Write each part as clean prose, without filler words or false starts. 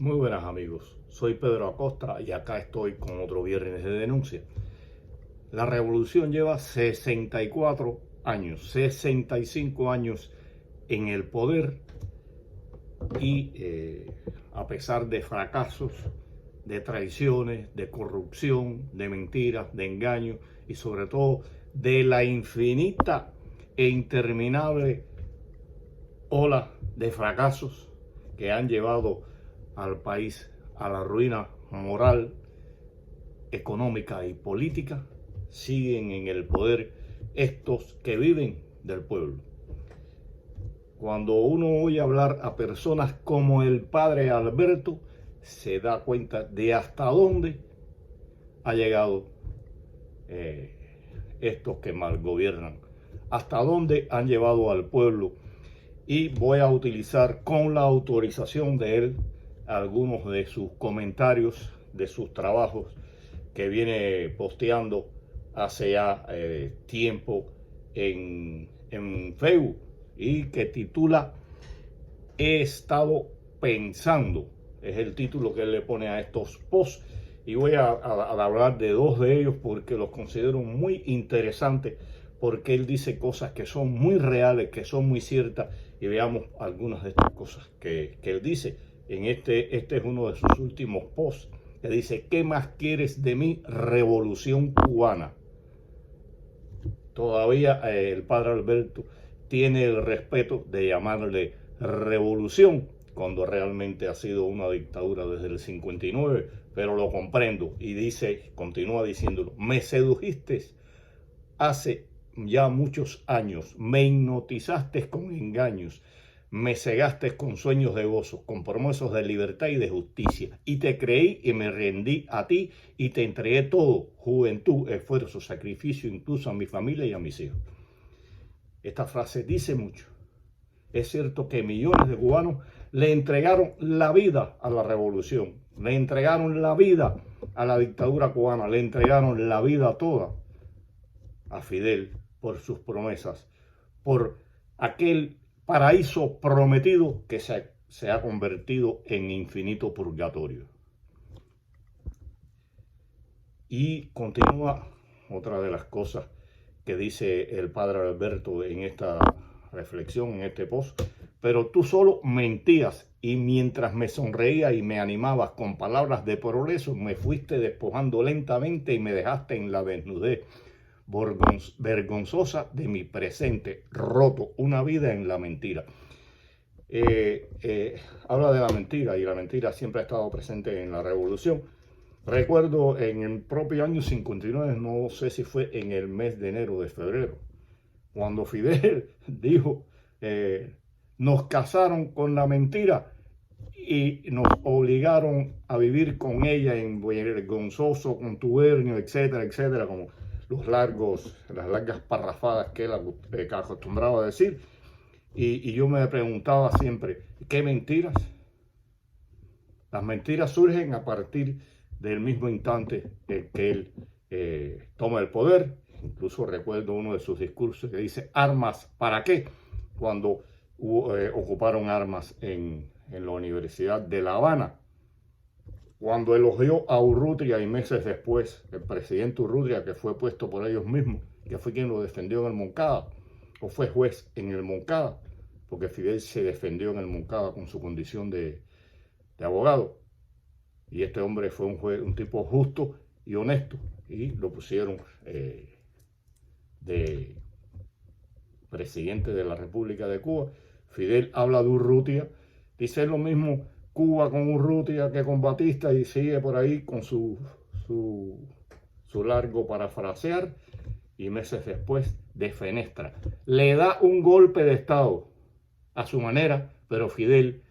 Muy buenas amigos, soy Pedro Acosta y acá estoy con otro viernes de denuncia. La revolución lleva 64 años, 65 años en el poder y a pesar de fracasos, de traiciones, de corrupción, de mentiras, de engaños y sobre todo de la infinita e interminable ola de fracasos que han llevado al país a la ruina moral, económica y política, siguen en el poder estos que viven del pueblo. Cuando uno oye hablar a personas como el padre Alberto, se da cuenta de hasta dónde ha llegado estos que mal gobiernan, hasta dónde han llevado al pueblo. Y voy a utilizar con la autorización de él algunos de sus comentarios, de sus trabajos que viene posteando hace ya tiempo en Facebook y que titula He estado pensando. Es el título que él le pone a estos posts y voy a hablar de dos de ellos porque los considero muy interesantes, porque él dice cosas que son muy reales, que son muy ciertas, y veamos algunas de estas cosas que él dice. Este es uno de sus últimos posts, que dice: ¿qué más quieres de mí, revolución cubana? Todavía el padre Alberto tiene el respeto de llamarle revolución cuando realmente ha sido una dictadura desde el 59, pero lo comprendo y dice, continúa diciéndolo: me sedujiste hace ya muchos años, me hipnotizaste con engaños, me cegaste con sueños de gozo, con promesas de libertad y de justicia, y te creí y me rendí a ti y te entregué todo, juventud, esfuerzo, sacrificio, incluso a mi familia y a mis hijos. Esta frase dice mucho. Es cierto que millones de cubanos le entregaron la vida a la revolución, le entregaron la vida a la dictadura cubana, le entregaron la vida toda a Fidel por sus promesas, por aquel paraíso prometido que se ha convertido en infinito purgatorio. Y continúa otra de las cosas que dice el padre Alberto en esta reflexión, en este post: pero tú solo mentías y mientras me sonreía y me animabas con palabras de progreso, me fuiste despojando lentamente y me dejaste en la desnudez vergonzosa de mi presente, roto, una vida en la mentira. Habla de la mentira, y la mentira siempre ha estado presente en la revolución. Recuerdo en el propio año 59, no sé si fue en el mes de enero, de febrero, cuando Fidel dijo, nos casaron con la mentira y nos obligaron a vivir con ella en vergonzoso contubernio, etcétera, etcétera, como las largas parrafadas que él acostumbraba a decir. Y yo me preguntaba siempre, ¿qué mentiras? Las mentiras surgen a partir del mismo instante en que él toma el poder. Incluso recuerdo uno de sus discursos que dice: ¿armas para qué? Cuando ocuparon armas en la Universidad de La Habana. Cuando elogió a Urrutia y meses después el presidente Urrutia, que fue puesto por ellos mismos, que fue quien lo defendió en el Moncada, o fue juez en el Moncada, porque Fidel se defendió en el Moncada con su condición de abogado. Y este hombre fue un tipo justo y honesto, y lo pusieron de presidente de la República de Cuba. Fidel habla de Urrutia, dice lo mismo Cuba con Urrutia que con Batista, y sigue por ahí con su largo parafrasear, y meses después defenestra. Le da un golpe de Estado a su manera, pero Fidel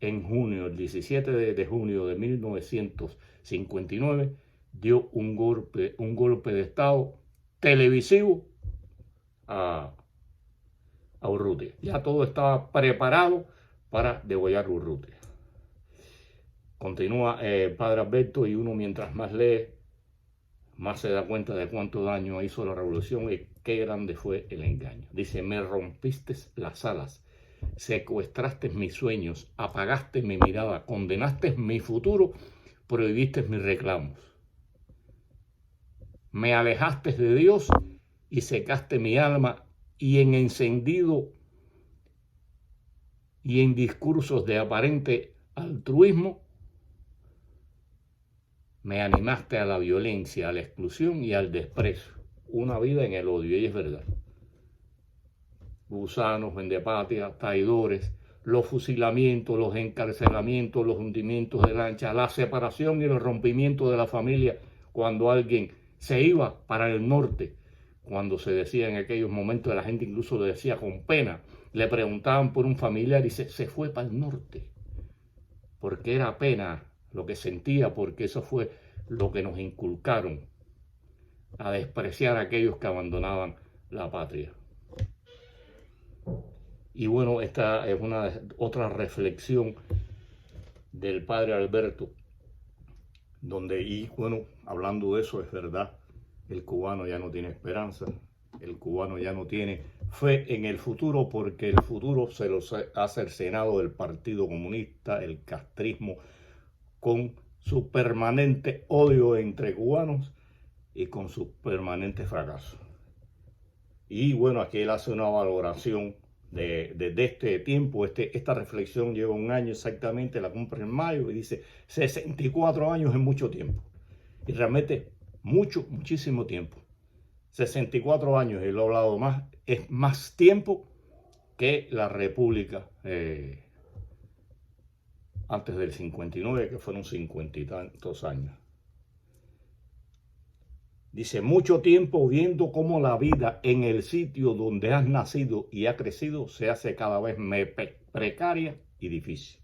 en junio, el 17 de junio de 1959, dio un golpe de Estado televisivo a Urrutia. Ya todo estaba preparado para degollar a Urrutia. Continúa padre Alberto, y uno mientras más lee, más se da cuenta de cuánto daño hizo la revolución y qué grande fue el engaño. Dice: me rompiste las alas, secuestraste mis sueños, apagaste mi mirada, condenaste mi futuro, prohibiste mis reclamos. Me alejaste de Dios y secaste mi alma, y en encendido y en discursos de aparente altruismo me animaste a la violencia, a la exclusión y al desprecio. Una vida en el odio, y es verdad. Gusanos, vendepatrias, traidores, los fusilamientos, los encarcelamientos, los hundimientos de lancha, la separación y el rompimiento de la familia cuando alguien se iba para el norte. Cuando se decía en aquellos momentos, la gente incluso le decía con pena, le preguntaban por un familiar y se fue para el norte. Porque era pena lo que sentía, porque eso fue lo que nos inculcaron, a despreciar a aquellos que abandonaban la patria. Y bueno, esta es otra reflexión del padre Alberto, donde, y bueno, hablando de eso, es verdad, el cubano ya no tiene esperanza, el cubano ya no tiene fe en el futuro, porque el futuro se lo ha cercenado el Partido Comunista, el castrismo, con su permanente odio entre cubanos y con su permanente fracaso. Y bueno, aquí él hace una valoración de este tiempo. Esta reflexión lleva un año exactamente, la cumple en mayo, y dice 64 años es mucho tiempo. Y realmente muchísimo tiempo. 64 años, y lo he hablado más, es más tiempo que la República antes del 59, que fueron 50 y tantos años. Dice, mucho tiempo viendo cómo la vida en el sitio donde has nacido y has crecido se hace cada vez más precaria y difícil.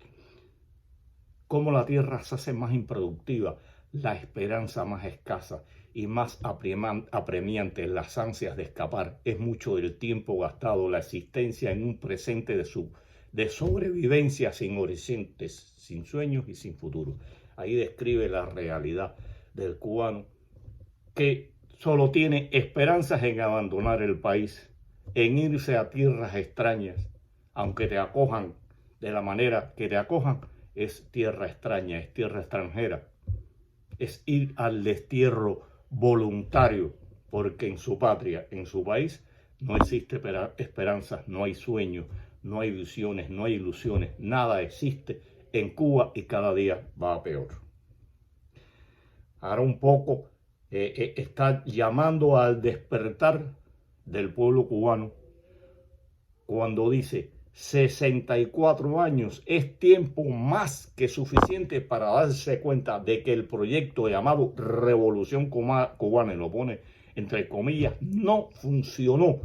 Cómo la tierra se hace más improductiva, la esperanza más escasa y más apremiante, las ansias de escapar. Es mucho del tiempo gastado, la existencia en un presente de sobrevivencia sin horizontes, sin sueños y sin futuro. Ahí describe la realidad del cubano, que solo tiene esperanzas en abandonar el país, en irse a tierras extrañas, aunque te acojan de la manera que te acojan. Es tierra extraña, es tierra extranjera, es ir al destierro voluntario, porque en su patria, en su país, no existe esperanza, no hay sueños, no hay visiones, no hay ilusiones, nada existe en Cuba, y cada día va a peor. Ahora un poco está llamando al despertar del pueblo cubano cuando dice 64 años es tiempo más que suficiente para darse cuenta de que el proyecto llamado Revolución Cubana, y lo pone entre comillas, no funcionó,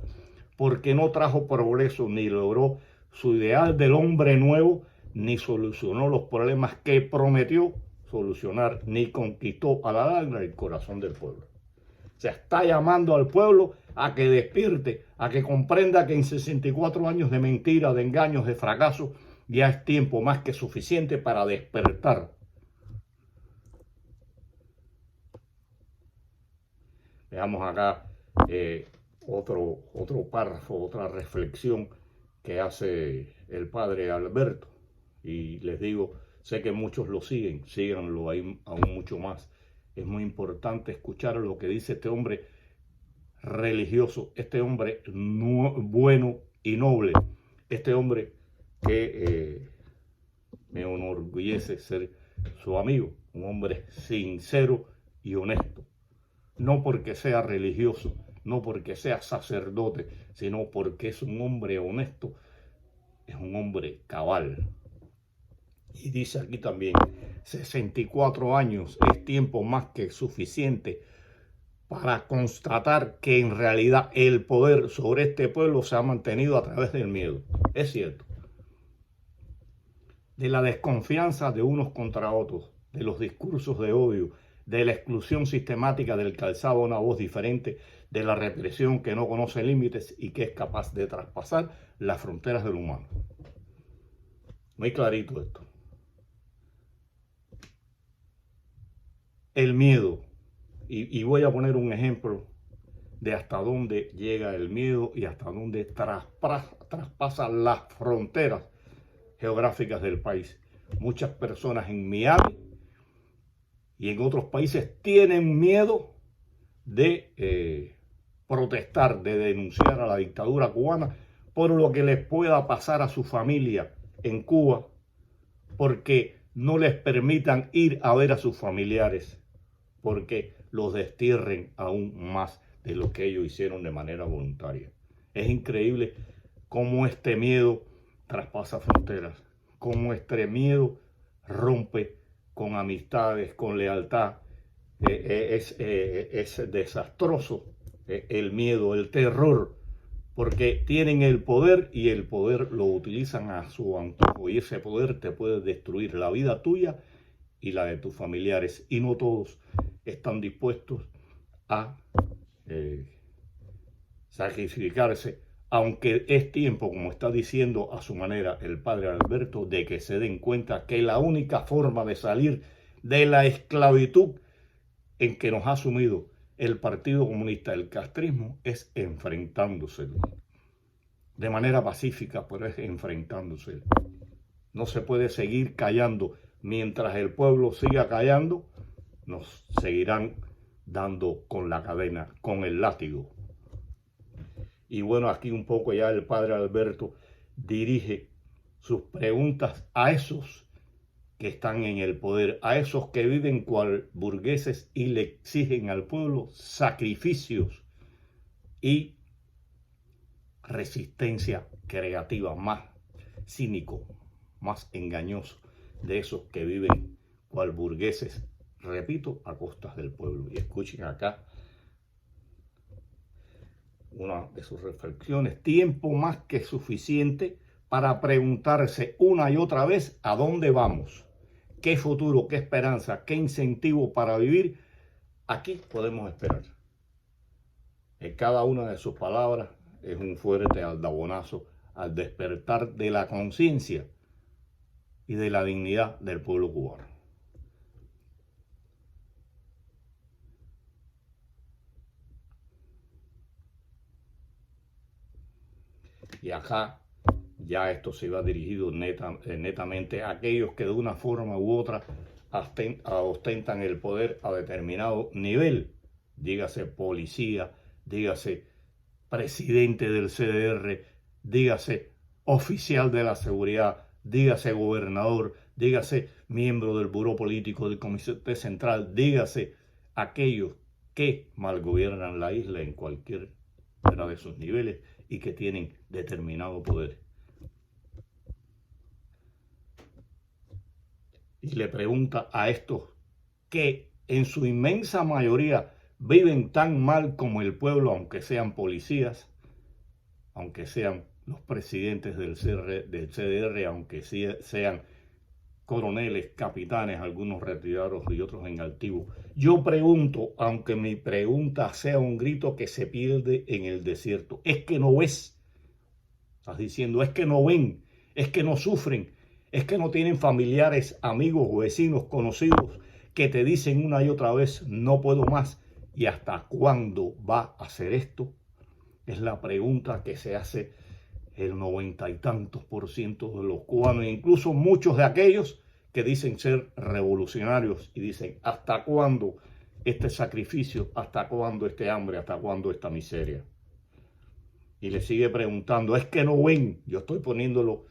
porque no trajo progreso, ni logró su ideal del hombre nuevo, ni solucionó los problemas que prometió solucionar, ni conquistó a la larga el corazón del pueblo. Se está llamando al pueblo a que despierte, a que comprenda que en 64 años de mentira, de engaños, de fracaso, ya es tiempo más que suficiente para despertar. Veamos acá otro párrafo, otra reflexión que hace el padre Alberto. Y les digo, sé que muchos lo siguen, síganlo ahí aún mucho más. Es muy importante escuchar lo que dice este hombre religioso, este hombre bueno y noble, este hombre que me enorgullece ser su amigo, un hombre sincero y honesto. No porque sea religioso, no porque sea sacerdote, sino porque es un hombre honesto, es un hombre cabal. Y dice aquí también, 64 años es tiempo más que suficiente para constatar que en realidad el poder sobre este pueblo se ha mantenido a través del miedo. Es cierto. De la desconfianza de unos contra otros, de los discursos de odio, de la exclusión sistemática del que alzaba una voz diferente, de la represión que no conoce límites y que es capaz de traspasar las fronteras del humano. Muy clarito esto. El miedo, y voy a poner un ejemplo de hasta dónde llega el miedo y hasta dónde traspasa las fronteras geográficas del país. Muchas personas en Miami y en otros países tienen miedo de protestar, de denunciar a la dictadura cubana por lo que les pueda pasar a su familia en Cuba, porque no les permitan ir a ver a sus familiares, porque los destierren aún más de lo que ellos hicieron de manera voluntaria. Es increíble cómo este miedo traspasa fronteras, cómo este miedo rompe con amistades, con lealtad. Es desastroso el miedo, el terror, porque tienen el poder y el poder lo utilizan a su antojo, y ese poder te puede destruir la vida tuya y la de tus familiares, y no todos están dispuestos a sacrificarse, aunque es tiempo, como está diciendo a su manera el padre Alberto, de que se den cuenta que la única forma de salir de la esclavitud en que nos ha sumido el Partido Comunista, el castrismo, es enfrentándose de manera pacífica, pero es enfrentándose. No se puede seguir callando. Mientras el pueblo siga callando, nos seguirán dando con la cadena, con el látigo. Y bueno, aquí un poco ya el padre Alberto dirige sus preguntas a esos que están en el poder, a esos que viven cual burgueses y le exigen al pueblo sacrificios y resistencia creativa, más cínico, más engañoso de esos que viven cual burgueses, repito, a costas del pueblo. Y escuchen acá una de sus reflexiones: tiempo más que suficiente para preguntarse una y otra vez a dónde vamos, qué futuro, qué esperanza, qué incentivo para vivir aquí podemos esperar. En cada una de sus palabras es un fuerte aldabonazo al despertar de la conciencia y de la dignidad del pueblo cubano. Y acá ya esto se va dirigido netamente a aquellos que de una forma u otra ostentan el poder a determinado nivel, dígase policía, dígase presidente del CDR, dígase oficial de la seguridad, dígase gobernador, dígase miembro del buró político del Comité Central, dígase aquellos que malgobiernan la isla en cualquiera de sus niveles y que tienen determinado poder. Y le pregunta a estos que en su inmensa mayoría viven tan mal como el pueblo, aunque sean policías, aunque sean los presidentes del CDR, aunque sean coroneles, capitanes, algunos retirados y otros en activo. Yo pregunto, aunque mi pregunta sea un grito que se pierde en el desierto: ¿es que no ves? Estás diciendo, es que no ven, es que no sufren, es que no tienen familiares, amigos, vecinos, conocidos que te dicen una y otra vez: no puedo más. ¿Y hasta cuándo va a hacer esto? Es la pregunta que se hace el 90 y tantos % de los cubanos, e incluso muchos de aquellos que dicen ser revolucionarios y dicen: ¿hasta cuándo este sacrificio? ¿Hasta cuándo este hambre? ¿Hasta cuándo esta miseria? Y le sigue preguntando: ¿es que no ven? Yo estoy poniéndolo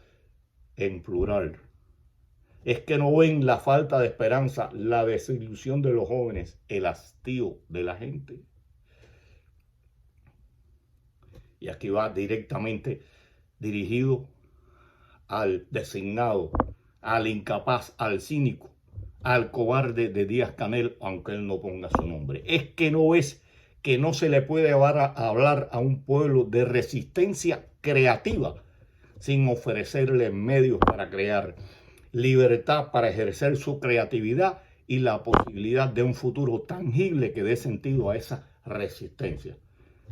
en plural. ¿Es que no ven la falta de esperanza, la desilusión de los jóvenes, el hastío de la gente? Y aquí va directamente dirigido al designado, al incapaz, al cínico, al cobarde de Díaz-Canel, aunque él no ponga su nombre. Es que no es que no se le puede hablar a un pueblo de resistencia creativa sin ofrecerle medios para crear, libertad para ejercer su creatividad y la posibilidad de un futuro tangible que dé sentido a esa resistencia.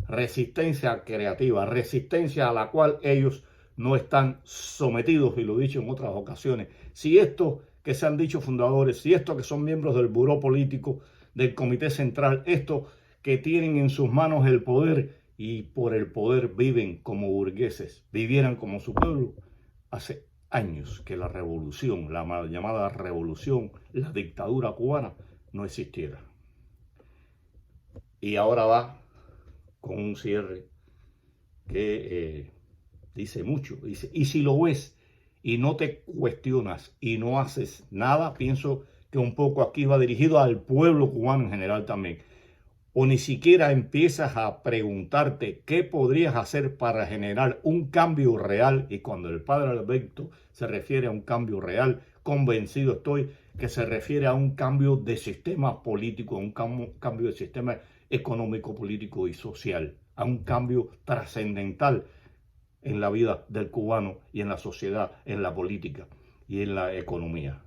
Resistencia creativa, resistencia a la cual ellos no están sometidos, y lo he dicho en otras ocasiones. Si estos que se han dicho fundadores, si estos que son miembros del buró político, del Comité Central, estos que tienen en sus manos el poder y por el poder viven como burgueses, vivieran como su pueblo, hace años que la revolución, la mal llamada revolución, la dictadura cubana, no existiera. Y ahora va con un cierre que dice mucho. Dice, y si lo ves y no te cuestionas y no haces nada, pienso que un poco aquí va dirigido al pueblo cubano en general también. O ni siquiera empiezas a preguntarte qué podrías hacer para generar un cambio real. Y cuando el padre Alberto se refiere a un cambio real, convencido estoy que se refiere a un cambio de sistema político, a un cambio de sistema económico, político y social, a un cambio trascendental en la vida del cubano y en la sociedad, en la política y en la economía.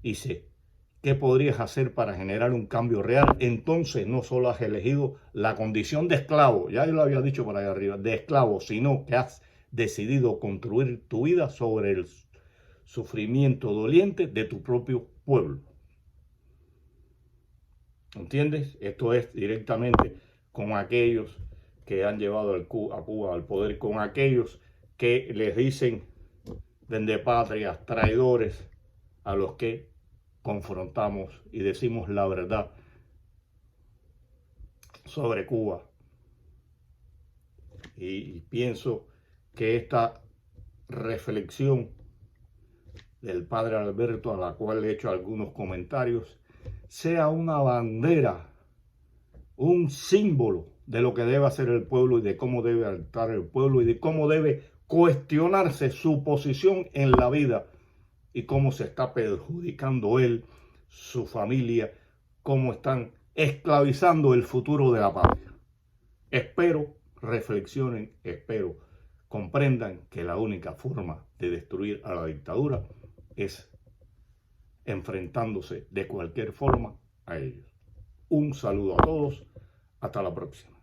Dice, ¿qué podrías hacer para generar un cambio real? Entonces no solo has elegido la condición de esclavo, ya yo lo había dicho por ahí arriba, de esclavo, sino que has decidido construir tu vida sobre el sufrimiento doliente de tu propio pueblo. ¿Entiendes? Esto es directamente con aquellos que han llevado a Cuba al poder, con aquellos que les dicen vendepatrias, traidores, a los que confrontamos y decimos la verdad sobre Cuba. Y pienso que esta reflexión del padre Alberto, a la cual he hecho algunos comentarios, sea una bandera, un símbolo de lo que debe hacer el pueblo y de cómo debe actuar el pueblo y de cómo debe cuestionarse su posición en la vida y cómo se está perjudicando él, su familia, cómo están esclavizando el futuro de la patria. Espero reflexionen, espero comprendan que la única forma de destruir a la dictadura es enfrentándose de cualquier forma a ellos. Un saludo a todos, hasta la próxima.